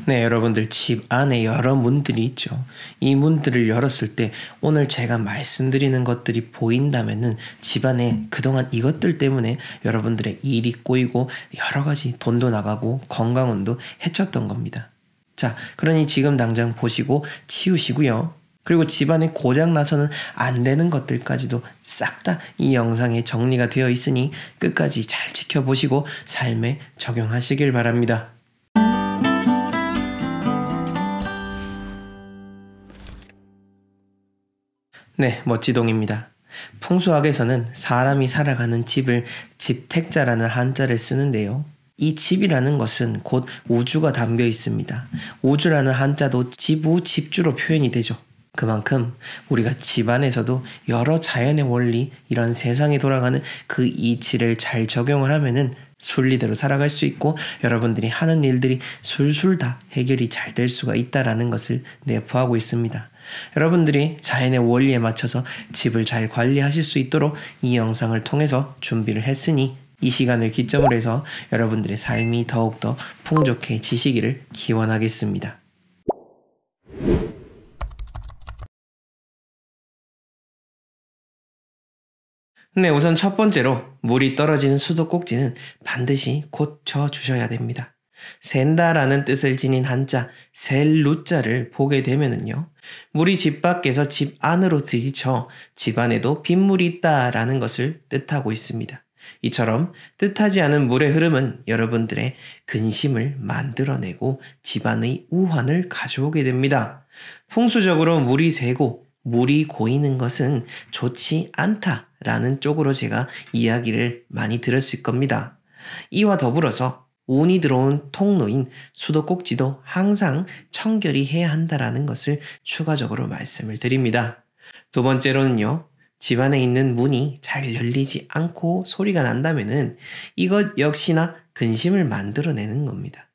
네, 여러분들 집 안에 여러 문들이 있죠. 이 문들을 열었을 때 오늘 제가 말씀드리는 것들이 보인다면은 집 안에 그동안 이것들 때문에 여러분들의 일이 꼬이고 여러 가지 돈도 나가고 건강운도 해쳤던 겁니다. 자, 그러니 지금 당장 보시고 치우시고요. 그리고 집안에 고장 나서는 안 되는 것들까지도 싹 다 이 영상에 정리가 되어 있으니 끝까지 잘 지켜보시고 삶에 적용하시길 바랍니다. 네, 멋지동입니다. 풍수학에서는 사람이 살아가는 집을 집택자라는 한자를 쓰는데요. 이 집이라는 것은 곧 우주가 담겨 있습니다. 우주라는 한자도 지부, 집주로 표현이 되죠. 그만큼 우리가 집안에서도 여러 자연의 원리, 이런 세상에 돌아가는 그 이치를 잘 적용을 하면은 순리대로 살아갈 수 있고 여러분들이 하는 일들이 술술 다 해결이 잘 될 수가 있다라는 것을 내포하고 있습니다. 여러분들이 자연의 원리에 맞춰서 집을 잘 관리하실 수 있도록 이 영상을 통해서 준비를 했으니 이 시간을 기점으로 해서 여러분들의 삶이 더욱더 풍족해지시기를 기원하겠습니다. 네, 우선 첫 번째로 물이 떨어지는 수도꼭지는 반드시 고쳐주셔야 됩니다. 샌다라는 뜻을 지닌 한자 셀루자를 보게 되면은요, 물이 집 밖에서 집 안으로 들이쳐 집 안에도 빗물이 있다라는 것을 뜻하고 있습니다. 이처럼 뜻하지 않은 물의 흐름은 여러분들의 근심을 만들어내고 집안의 우환을 가져오게 됩니다. 풍수적으로 물이 새고 물이 고이는 것은 좋지 않다라는 쪽으로 제가 이야기를 많이 들었을 겁니다. 이와 더불어서 운이 들어온 통로인 수도꼭지도 항상 청결히 해야 한다라는 것을 추가적으로 말씀을 드립니다. 두 번째로는요, 집안에 있는 문이 잘 열리지 않고 소리가 난다면은 이것 역시나 근심을 만들어내는 겁니다.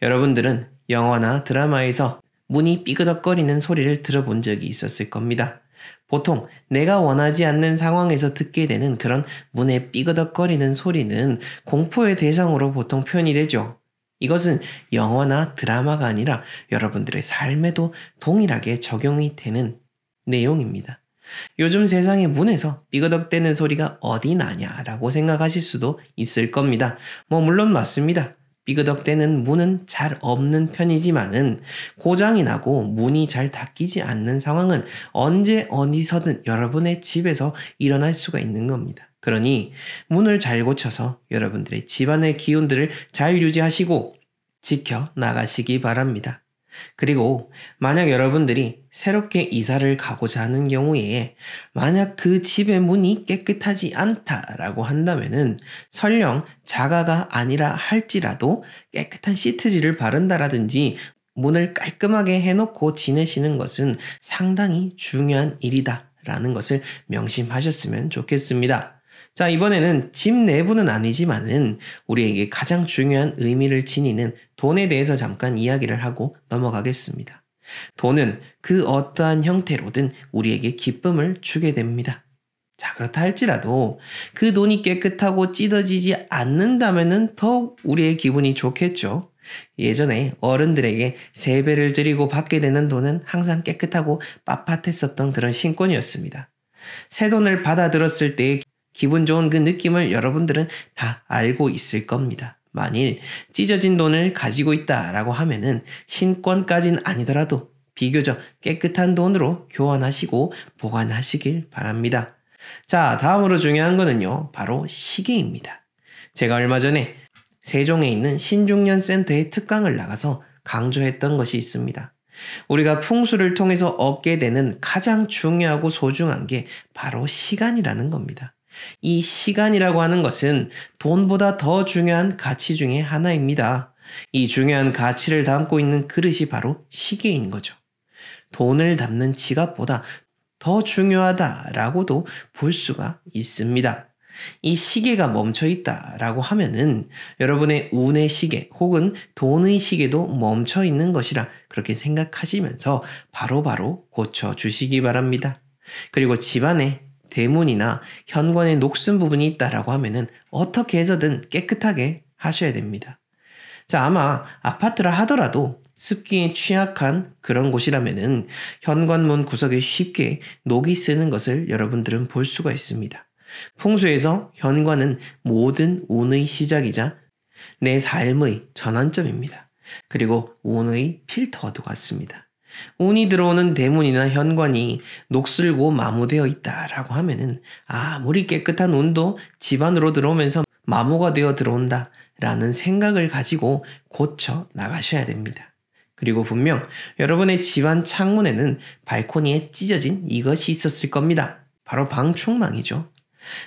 여러분들은 영화나 드라마에서 문이 삐그덕거리는 소리를 들어본 적이 있었을 겁니다. 보통 내가 원하지 않는 상황에서 듣게 되는 그런 문의 삐그덕거리는 소리는 공포의 대상으로 보통 표현이 되죠. 이것은 영화나 드라마가 아니라 여러분들의 삶에도 동일하게 적용이 되는 내용입니다. 요즘 세상의 문에서 삐그덕대는 소리가 어디 나냐라고 생각하실 수도 있을 겁니다. 물론 맞습니다. 삐그덕대는 문은 잘 없는 편이지만은 고장이 나고 문이 잘 닫히지 않는 상황은 언제 어디서든 여러분의 집에서 일어날 수가 있는 겁니다. 그러니 문을 잘 고쳐서 여러분들의 집안의 기운들을 잘 유지하시고 지켜 나가시기 바랍니다. 그리고 만약 여러분들이 새롭게 이사를 가고자 하는 경우에 만약 그 집의 문이 깨끗하지 않다라고 한다면은 설령 자가가 아니라 할지라도 깨끗한 시트지를 바른다라든지 문을 깔끔하게 해놓고 지내시는 것은 상당히 중요한 일이다라는 것을 명심하셨으면 좋겠습니다. 자, 이번에는 집 내부는 아니지만은 우리에게 가장 중요한 의미를 지니는 돈에 대해서 잠깐 이야기를 하고 넘어가겠습니다. 돈은 그 어떠한 형태로든 우리에게 기쁨을 주게 됩니다. 자, 그렇다 할지라도 그 돈이 깨끗하고 찢어지지 않는다면은 더욱 우리의 기분이 좋겠죠. 예전에 어른들에게 세배를 드리고 받게 되는 돈은 항상 깨끗하고 빳빳했었던 그런 신권이었습니다. 새 돈을 받아들었을 때의 기분 좋은 그 느낌을 여러분들은 다 알고 있을 겁니다. 만일 찢어진 돈을 가지고 있다라고 하면은 신권까진 아니더라도 비교적 깨끗한 돈으로 교환하시고 보관하시길 바랍니다. 자, 다음으로 중요한 거는요, 바로 시계입니다. 제가 얼마 전에 세종에 있는 신중년센터에 특강을 나가서 강조했던 것이 있습니다. 우리가 풍수를 통해서 얻게 되는 가장 중요하고 소중한 게 바로 시간이라는 겁니다. 이 시간이라고 하는 것은 돈보다 더 중요한 가치 중에 하나입니다. 이 중요한 가치를 담고 있는 그릇이 바로 시계인 거죠. 돈을 담는 지갑보다 더 중요하다라고도 볼 수가 있습니다. 이 시계가 멈춰 있다라고 하면은 여러분의 운의 시계 혹은 돈의 시계도 멈춰 있는 것이라 그렇게 생각하시면서 바로바로 고쳐주시기 바랍니다. 그리고 집안에 대문이나 현관에 녹슨 부분이 있다라고 하면은 어떻게 해서든 깨끗하게 하셔야 됩니다. 자, 아마 아파트라 하더라도 습기에 취약한 그런 곳이라면은 현관문 구석에 쉽게 녹이 쓰는 것을 여러분들은 볼 수가 있습니다. 풍수에서 현관은 모든 운의 시작이자 내 삶의 전환점입니다. 그리고 운의 필터와도 같습니다. 운이 들어오는 대문이나 현관이 녹슬고 마모되어 있다라고 하면은 아무리 깨끗한 운도 집안으로 들어오면서 마모가 되어 들어온다 라는 생각을 가지고 고쳐 나가셔야 됩니다. 그리고 분명 여러분의 집안 창문에는 발코니에 찢어진 이것이 있었을 겁니다. 바로 방충망이죠.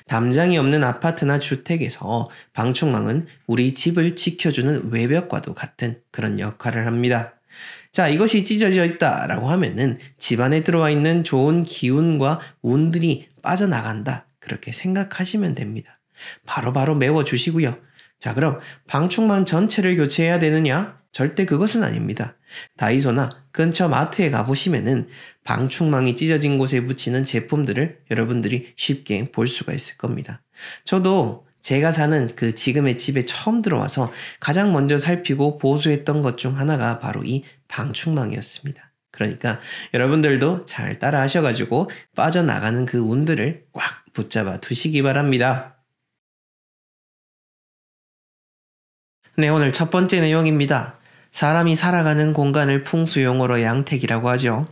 담장이 없는 아파트나 주택에서 방충망은 우리 집을 지켜주는 외벽과도 같은 그런 역할을 합니다. 자, 이것이 찢어져 있다라고 하면은 집안에 들어와 있는 좋은 기운과 운들이 빠져나간다. 그렇게 생각하시면 됩니다. 바로바로 메워주시고요. 자, 그럼 방충망 전체를 교체해야 되느냐? 절대 그것은 아닙니다. 다이소나 근처 마트에 가보시면은 방충망이 찢어진 곳에 붙이는 제품들을 여러분들이 쉽게 볼 수가 있을 겁니다. 저도 제가 사는 그 지금의 집에 처음 들어와서 가장 먼저 살피고 보수했던 것 중 하나가 바로 이 방충망이었습니다. 그러니까 여러분들도 잘 따라 하셔가지고 빠져나가는 그 운들을 꽉 붙잡아 두시기 바랍니다. 네, 오늘 첫 번째 내용입니다. 사람이 살아가는 공간을 풍수용어로 양택이라고 하죠.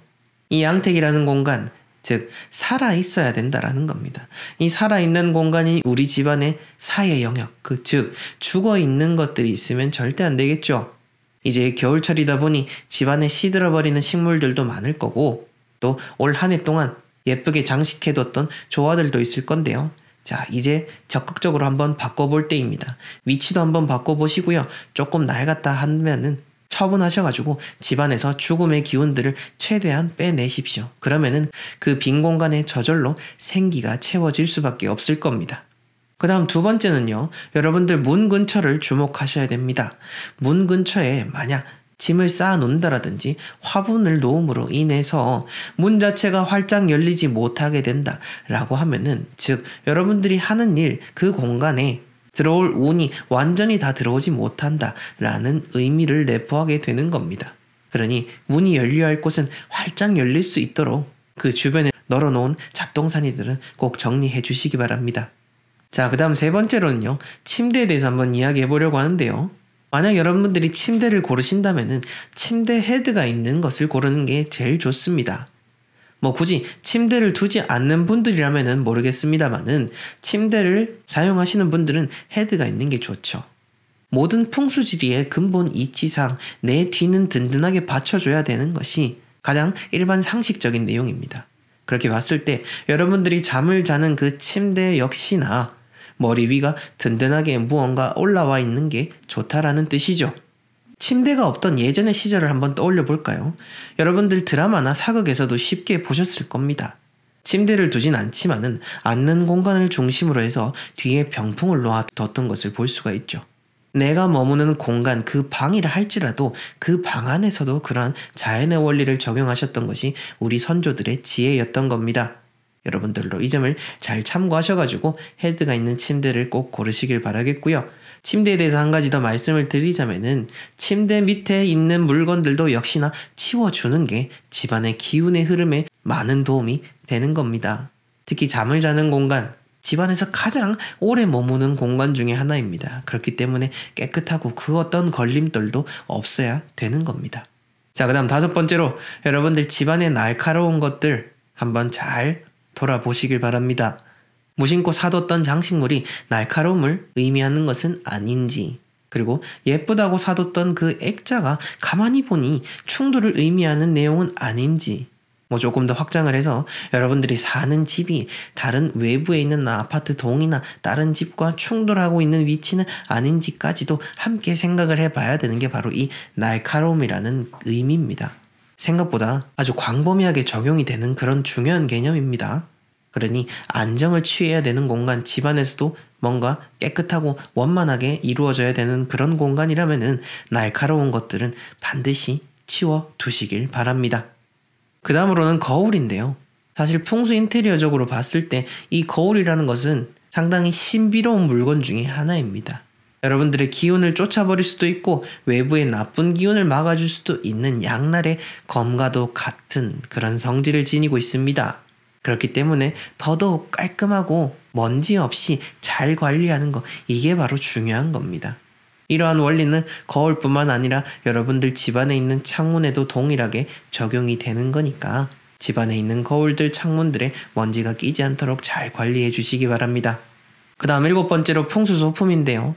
이 양택이라는 공간, 즉 살아있어야 된다라는 겁니다. 이 살아있는 공간이 우리 집안의 사의 영역, 즉 죽어있는 것들이 있으면 절대 안 되겠죠. 이제 겨울철이다 보니 집안에 시들어버리는 식물들도 많을 거고 또 올 한 해 동안 예쁘게 장식해뒀던 조화들도 있을 건데요. 자, 이제 적극적으로 한번 바꿔볼 때입니다. 위치도 한번 바꿔보시고요. 조금 낡았다 하면은 처분하셔가지고 집안에서 죽음의 기운들을 최대한 빼내십시오. 그러면은 그 빈 공간에 저절로 생기가 채워질 수밖에 없을 겁니다. 그 다음 두 번째는요. 여러분들 문 근처를 주목하셔야 됩니다. 문 근처에 만약 짐을 쌓아 놓는다라든지 화분을 놓음으로 인해서 문 자체가 활짝 열리지 못하게 된다라고 하면은 즉 여러분들이 하는 일 그 공간에 들어올 운이 완전히 다 들어오지 못한다라는 의미를 내포하게 되는 겁니다. 그러니 문이 열려야 할 곳은 활짝 열릴 수 있도록 그 주변에 널어놓은 잡동사니들은 꼭 정리해 주시기 바랍니다. 자, 그 다음 세 번째로는요. 침대에 대해서 한번 이야기해 보려고 하는데요. 만약 여러분들이 침대를 고르신다면은 침대 헤드가 있는 것을 고르는 게 제일 좋습니다. 뭐 굳이 침대를 두지 않는 분들이라면은 모르겠습니다만은 침대를 사용하시는 분들은 헤드가 있는 게 좋죠. 모든 풍수지리의 근본 이치상 내 뒤는 든든하게 받쳐줘야 되는 것이 가장 일반 상식적인 내용입니다. 그렇게 봤을 때 여러분들이 잠을 자는 그 침대 역시나 머리 위가 든든하게 무언가 올라와 있는 게 좋다라는 뜻이죠. 침대가 없던 예전의 시절을 한번 떠올려 볼까요? 여러분들 드라마나 사극에서도 쉽게 보셨을 겁니다. 침대를 두진 않지만은 앉는 공간을 중심으로 해서 뒤에 병풍을 놓아뒀던 것을 볼 수가 있죠. 내가 머무는 공간, 그 방이라 할지라도 그 방 안에서도 그러한 자연의 원리를 적용하셨던 것이 우리 선조들의 지혜였던 겁니다. 여러분들도 이 점을 잘 참고하셔가지고 헤드가 있는 침대를 꼭 고르시길 바라겠고요. 침대에 대해서 한 가지 더 말씀을 드리자면은 침대 밑에 있는 물건들도 역시나 치워주는 게 집안의 기운의 흐름에 많은 도움이 되는 겁니다. 특히 잠을 자는 공간, 집안에서 가장 오래 머무는 공간 중에 하나입니다. 그렇기 때문에 깨끗하고 그 어떤 걸림돌도 없어야 되는 겁니다. 자, 그 다음 다섯 번째로 여러분들 집안의 날카로운 것들 한번 잘 돌아보시길 바랍니다. 무심코 사뒀던 장식물이 날카로움을 의미하는 것은 아닌지, 그리고 예쁘다고 사뒀던 그 액자가 가만히 보니 충돌을 의미하는 내용은 아닌지, 뭐 조금 더 확장을 해서 여러분들이 사는 집이 다른 외부에 있는 아파트 동이나 다른 집과 충돌하고 있는 위치는 아닌지까지도 함께 생각을 해봐야 되는 게 바로 이 날카로움이라는 의미입니다. 생각보다 아주 광범위하게 적용이 되는 그런 중요한 개념입니다. 그러니 안정을 취해야 되는 공간, 집안에서도 뭔가 깨끗하고 원만하게 이루어져야 되는 그런 공간이라면은 날카로운 것들은 반드시 치워 두시길 바랍니다. 그 다음으로는 거울인데요. 사실 풍수 인테리어적으로 봤을 때 이 거울이라는 것은 상당히 신비로운 물건 중에 하나입니다. 여러분들의 기운을 쫓아버릴 수도 있고 외부의 나쁜 기운을 막아줄 수도 있는 양날의 검과도 같은 그런 성질을 지니고 있습니다. 그렇기 때문에 더더욱 깔끔하고 먼지 없이 잘 관리하는 거, 이게 바로 중요한 겁니다. 이러한 원리는 거울뿐만 아니라 여러분들 집안에 있는 창문에도 동일하게 적용이 되는 거니까 집안에 있는 거울들, 창문들에 먼지가 끼지 않도록 잘 관리해 주시기 바랍니다. 그 다음 7번째로 풍수소품인데요.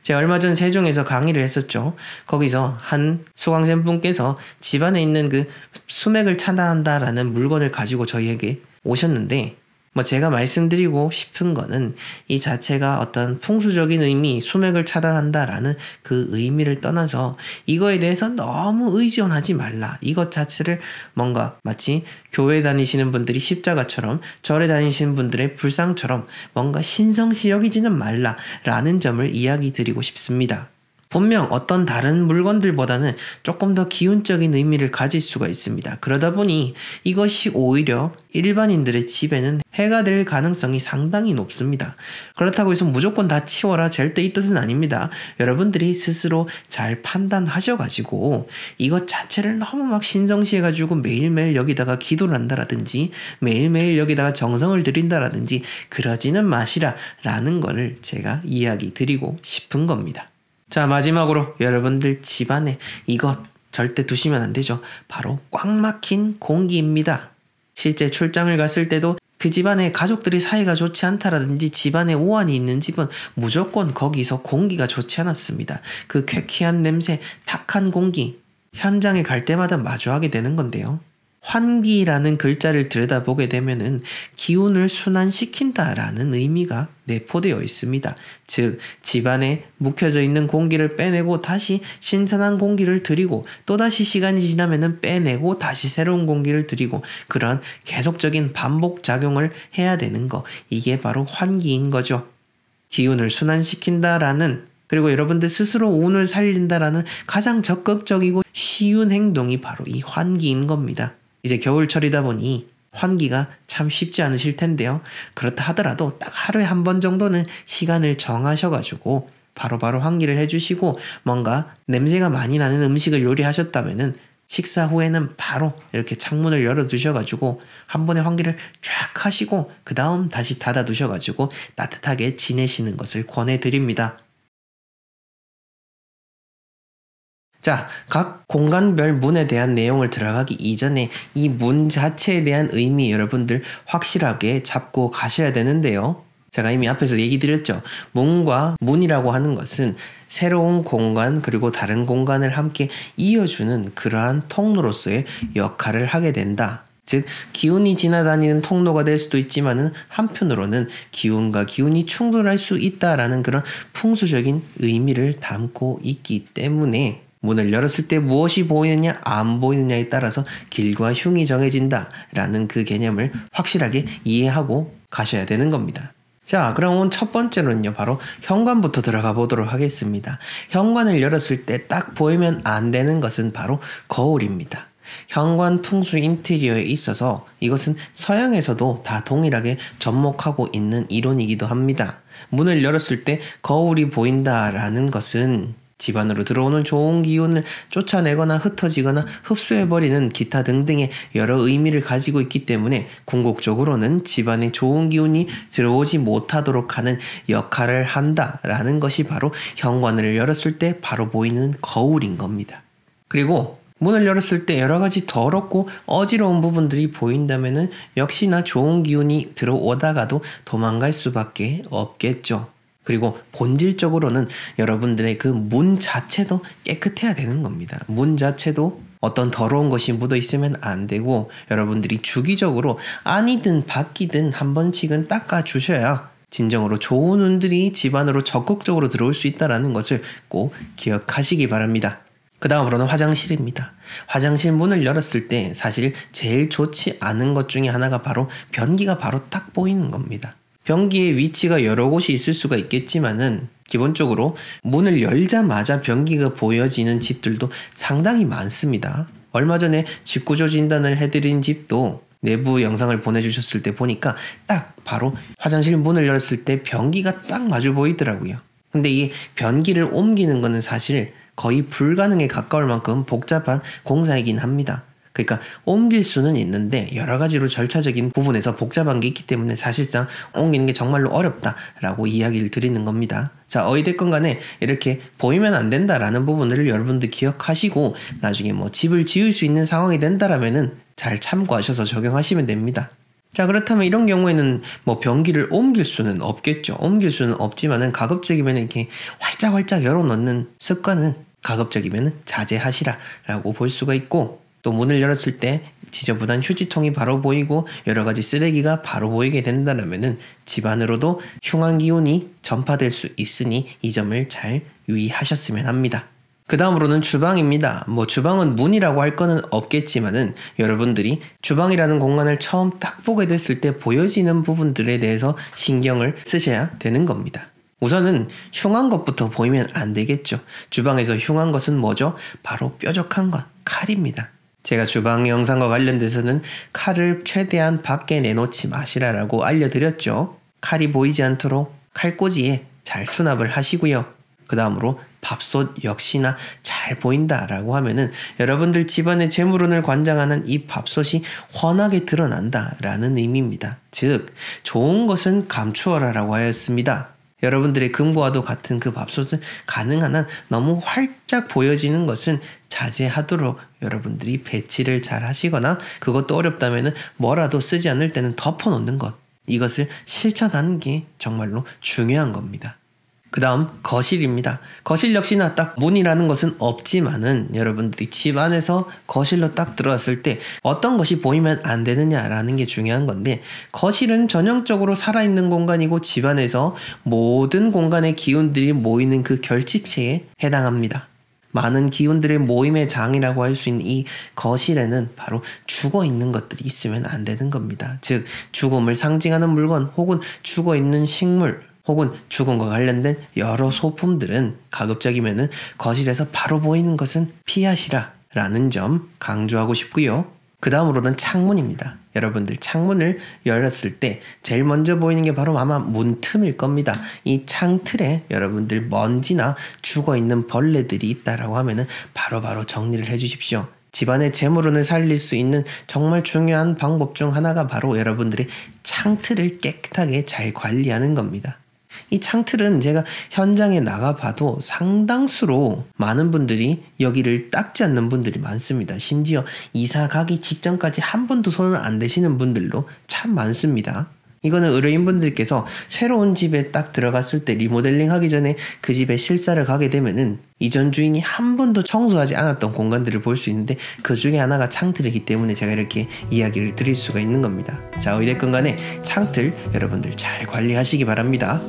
제가 얼마 전 세종에서 강의를 했었죠. 거기서 한 수강생 분께서 집안에 있는 그 수맥을 차단한다라는 물건을 가지고 저희에게 오셨는데, 제가 말씀드리고 싶은 거는 이 자체가 어떤 풍수적인 의미, 수맥을 차단한다라는 그 의미를 떠나서 이거에 대해서 너무 의존하지 말라. 이것 자체를 뭔가 마치 교회 다니시는 분들이 십자가처럼, 절에 다니시는 분들의 불상처럼 뭔가 신성시 여기지는 말라라는 점을 이야기 드리고 싶습니다. 분명 어떤 다른 물건들보다는 조금 더 기운적인 의미를 가질 수가 있습니다. 그러다 보니 이것이 오히려 일반인들의 집에는 해가 될 가능성이 상당히 높습니다. 그렇다고 해서 무조건 다 치워라, 절대 이 뜻은 아닙니다. 여러분들이 스스로 잘 판단하셔가지고 이것 자체를 너무 막 신성시해가지고 매일매일 여기다가 기도를 한다라든지 매일매일 여기다가 정성을 들인다라든지 그러지는 마시라라는 거를 제가 이야기 드리고 싶은 겁니다. 자, 마지막으로 여러분들 집안에 이것 절대 두시면 안 되죠. 바로 꽉 막힌 공기입니다. 실제 출장을 갔을 때도 그 집안에 가족들이 사이가 좋지 않다라든지 집안에 오한이 있는 집은 무조건 거기서 공기가 좋지 않았습니다. 그 쾌쾌한 냄새, 탁한 공기, 현장에 갈 때마다 마주하게 되는 건데요. 환기라는 글자를 들여다보게 되면은 기운을 순환시킨다라는 의미가 내포되어 있습니다. 즉, 집안에 묵혀져 있는 공기를 빼내고 다시 신선한 공기를 들이고 또다시 시간이 지나면은 빼내고 다시 새로운 공기를 들이고 그런 계속적인 반복 작용을 해야 되는 거, 이게 바로 환기인 거죠. 기운을 순환시킨다라는, 그리고 여러분들 스스로 운을 살린다라는 가장 적극적이고 쉬운 행동이 바로 이 환기인 겁니다. 이제 겨울철이다 보니 환기가 참 쉽지 않으실 텐데요. 그렇다 하더라도 딱 하루에 한 번 정도는 시간을 정하셔가지고 바로바로 환기를 해주시고, 뭔가 냄새가 많이 나는 음식을 요리하셨다면은 식사 후에는 바로 이렇게 창문을 열어두셔가지고 한 번에 환기를 쫙 하시고 그 다음 다시 닫아두셔가지고 따뜻하게 지내시는 것을 권해드립니다. 자, 각 공간별 문에 대한 내용을 들어가기 이전에 이 문 자체에 대한 의미 여러분들 확실하게 잡고 가셔야 되는데요. 제가 이미 앞에서 얘기 드렸죠. 문과 문이라고 하는 것은 새로운 공간 그리고 다른 공간을 함께 이어주는 그러한 통로로서의 역할을 하게 된다. 즉, 기운이 지나다니는 통로가 될 수도 있지만은 한편으로는 기운과 기운이 충돌할 수 있다라는 그런 풍수적인 의미를 담고 있기 때문에 문을 열었을 때 무엇이 보이느냐 안 보이느냐에 따라서 길과 흉이 정해진다라는 그 개념을 확실하게 이해하고 가셔야 되는 겁니다. 자, 그럼 첫 번째로는요, 바로 현관부터 들어가 보도록 하겠습니다. 현관을 열었을 때 딱 보이면 안 되는 것은 바로 거울입니다. 현관 풍수 인테리어에 있어서 이것은 서양에서도 다 동일하게 접목하고 있는 이론이기도 합니다. 문을 열었을 때 거울이 보인다라는 것은 집안으로 들어오는 좋은 기운을 쫓아내거나 흩어지거나 흡수해버리는 기타 등등의 여러 의미를 가지고 있기 때문에 궁극적으로는 집안에 좋은 기운이 들어오지 못하도록 하는 역할을 한다라는 것이 바로 현관을 열었을 때 바로 보이는 거울인 겁니다. 그리고 문을 열었을 때 여러 가지 더럽고 어지러운 부분들이 보인다면은 역시나 좋은 기운이 들어오다가도 도망갈 수밖에 없겠죠. 그리고 본질적으로는 여러분들의 그 문 자체도 깨끗해야 되는 겁니다. 문 자체도 어떤 더러운 것이 묻어 있으면 안 되고 여러분들이 주기적으로 안이든 밖이든 한 번씩은 닦아 주셔야 진정으로 좋은 운들이 집안으로 적극적으로 들어올 수 있다는 것을 꼭 기억하시기 바랍니다. 그 다음으로는 화장실입니다. 화장실 문을 열었을 때 사실 제일 좋지 않은 것 중에 하나가 바로 변기가 바로 딱 보이는 겁니다. 변기의 위치가 여러 곳이 있을 수가 있겠지만은 기본적으로 문을 열자마자 변기가 보여지는 집들도 상당히 많습니다. 얼마 전에 집구조 진단을 해드린 집도 내부 영상을 보내주셨을 때 보니까 딱 바로 화장실 문을 열었을 때 변기가 딱 마주 보이더라고요. 근데 이 변기를 옮기는 거는 사실 거의 불가능에 가까울 만큼 복잡한 공사이긴 합니다. 그러니까 옮길 수는 있는데 여러 가지로 절차적인 부분에서 복잡한 게 있기 때문에 사실상 옮기는 게 정말로 어렵다라고 이야기를 드리는 겁니다. 자, 어찌됐건 간에 이렇게 보이면 안 된다라는 부분을 여러분들 기억하시고 나중에 뭐 집을 지을 수 있는 상황이 된다라면은 잘 참고하셔서 적용하시면 됩니다. 자, 그렇다면 이런 경우에는 뭐 변기를 옮길 수는 없겠죠. 옮길 수는 없지만은 가급적이면 이렇게 활짝활짝 열어놓는 습관은 가급적이면 자제하시라라고 볼 수가 있고, 또 문을 열었을 때 지저분한 휴지통이 바로 보이고 여러 가지 쓰레기가 바로 보이게 된다면은 집 안으로도 흉한 기운이 전파될 수 있으니 이 점을 잘 유의하셨으면 합니다. 그 다음으로는 주방입니다. 뭐 주방은 문이라고 할 거는 없겠지만은 여러분들이 주방이라는 공간을 처음 딱 보게 됐을 때 보여지는 부분들에 대해서 신경을 쓰셔야 되는 겁니다. 우선은 흉한 것부터 보이면 안 되겠죠. 주방에서 흉한 것은 뭐죠? 바로 뾰족한 것, 칼입니다. 제가 주방 영상과 관련돼서는 칼을 최대한 밖에 내놓지 마시라라고 알려드렸죠. 칼이 보이지 않도록 칼꽂이에 잘 수납을 하시고요. 그 다음으로 밥솥 역시나 잘 보인다라고 하면은 여러분들 집안의 재물운을 관장하는 이 밥솥이 훤하게 드러난다라는 의미입니다. 즉, 좋은 것은 감추어라라고 하였습니다. 여러분들의 금고와도 같은 그 밥솥은 가능한 한 너무 활짝 보여지는 것은 자제하도록 여러분들이 배치를 잘 하시거나, 그것도 어렵다면 뭐라도 쓰지 않을 때는 덮어놓는 것, 이것을 실천하는 게 정말로 중요한 겁니다. 그 다음 거실입니다. 거실 역시나 딱 문이라는 것은 없지만은 여러분들이 집 안에서 거실로 딱 들어왔을 때 어떤 것이 보이면 안 되느냐라는 게 중요한 건데, 거실은 전형적으로 살아있는 공간이고 집 안에서 모든 공간의 기운들이 모이는 그 결집체에 해당합니다. 많은 기운들의 모임의 장이라고 할 수 있는 이 거실에는 바로 죽어있는 것들이 있으면 안 되는 겁니다. 즉, 죽음을 상징하는 물건 혹은 죽어있는 식물 혹은 죽음과 관련된 여러 소품들은 가급적이면은 거실에서 바로 보이는 것은 피하시라라는 점 강조하고 싶고요. 그 다음으로는 창문입니다. 여러분들 창문을 열었을 때 제일 먼저 보이는 게 바로 아마 문틈일 겁니다. 이 창틀에 여러분들 먼지나 죽어있는 벌레들이 있다라고 하면은 바로바로 정리를 해주십시오. 집안의 재물운을 살릴 수 있는 정말 중요한 방법 중 하나가 바로 여러분들의 창틀을 깨끗하게 잘 관리하는 겁니다. 이 창틀은 제가 현장에 나가봐도 상당수로 많은 분들이 여기를 닦지 않는 분들이 많습니다. 심지어 이사 가기 직전까지 한 번도 손을 안 대시는 분들도 참 많습니다. 이거는 의뢰인분들께서 새로운 집에 딱 들어갔을 때 리모델링 하기 전에 그 집에 실사를 가게 되면은 이전 주인이 한 번도 청소하지 않았던 공간들을 볼 수 있는데, 그 중에 하나가 창틀이기 때문에 제가 이렇게 이야기를 드릴 수가 있는 겁니다. 자, 어찌됐건 간에 창틀 여러분들 잘 관리하시기 바랍니다.